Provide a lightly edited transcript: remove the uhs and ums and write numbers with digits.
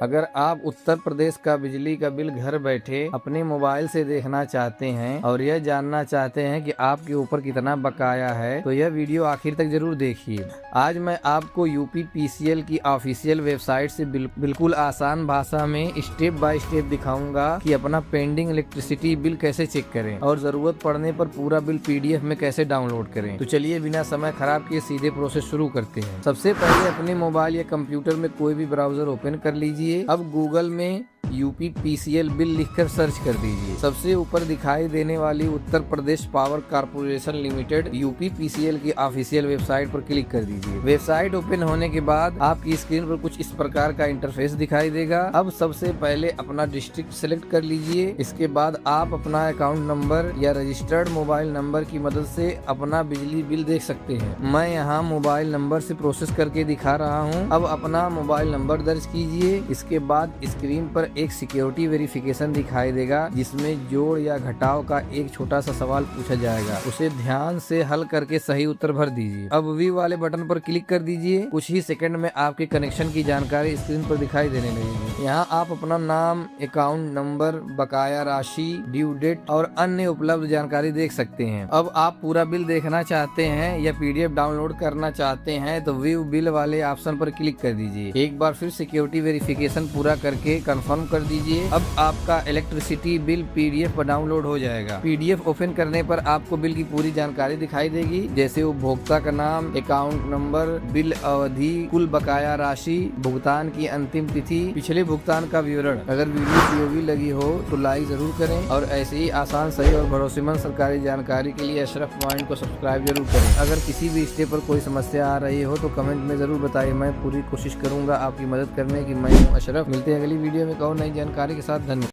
अगर आप उत्तर प्रदेश का बिजली का बिल घर बैठे अपने मोबाइल से देखना चाहते हैं और यह जानना चाहते हैं कि आपके ऊपर कितना बकाया है, तो यह वीडियो आखिर तक जरूर देखिए। आज मैं आपको यूपी पीसीएल की ऑफिशियल वेबसाइट से बिल्कुल आसान भाषा में स्टेप बाय स्टेप दिखाऊंगा कि अपना पेंडिंग इलेक्ट्रिसिटी बिल कैसे चेक करें और जरूरत पड़ने पर पूरा बिल पीडीएफ में कैसे डाउनलोड करें। तो चलिए बिना समय खराब किए सीधे प्रोसेस शुरू करते हैं। सबसे पहले अपने मोबाइल या कंप्यूटर में कोई भी ब्राउजर ओपन कर लीजिए। अब गूगल में यूपी पीसीएल बिल लिखकर सर्च कर दीजिए। सबसे ऊपर दिखाई देने वाली Uttar Pradesh power corporation limited UP PCL की ऑफिशियल वेबसाइट पर क्लिक कर दीजिए। वेबसाइट ओपन होने के बाद आपकी स्क्रीन पर कुछ इस प्रकार का इंटरफेस दिखाई देगा। अब सबसे पहले अपना डिस्ट्रिक्ट सिलेक्ट कर लीजिए। इसके बाद आप अपना अकाउंट नंबर या रजिस्टर्ड मोबाइल नंबर की मदद से अपना बिजली बिल देख सकते हैं। मैं यहाँ मोबाइल नंबर से प्रोसेस करके दिखा रहा हूँ। अब अपना मोबाइल नंबर दर्ज कीजिए। इसके बाद स्क्रीन पर एक सिक्योरिटी वेरिफिकेशन दिखाई देगा, जिसमें जोड़ या घटाव का एक छोटा सा सवाल पूछा जाएगा। उसे ध्यान से हल करके सही उत्तर भर दीजिए। अब वी वाले बटन पर क्लिक कर दीजिए। कुछ ही सेकंड में आपके कनेक्शन की जानकारी स्क्रीन पर दिखाई देने लगेगी। यहाँ आप अपना नाम, अकाउंट नंबर, बकाया राशि, ड्यू डेट और अन्य उपलब्ध जानकारी देख सकते हैं। अब आप पूरा बिल देखना चाहते हैं या पीडीएफ डाउनलोड करना चाहते हैं तो व्यू बिल वाले ऑप्शन पर क्लिक कर दीजिए। एक बार फिर सिक्योरिटी वेरिफिकेशन पूरा करके कंफर्म कर दीजिए। अब आपका इलेक्ट्रिसिटी बिल पीडीएफ पर डाउनलोड हो जाएगा। पीडीएफ ओपन करने पर आपको बिल की पूरी जानकारी दिखाई देगी, जैसे उपभोक्ता का नाम, अकाउंट नंबर, बिल अवधि, कुल बकाया राशि, भुगतान की अंतिम तिथि, पिछले भुगतान का विवरण। अगर वीडियो उपयोगी लगी हो तो लाइक जरूर करें और ऐसे ही आसान, सही और भरोसेमंद सरकारी जानकारी के लिए अशरफ पॉइंट को सब्सक्राइब जरूर करें। अगर किसी भी स्टेप पर कोई समस्या आ रही हो तो कमेंट में जरूर बताइए। मैं पूरी कोशिश करूंगा आपकी मदद करने की। मैं हूं अशरफ। मिलते हैं अगली वीडियो में और नई जानकारी के साथ। धन्यवाद।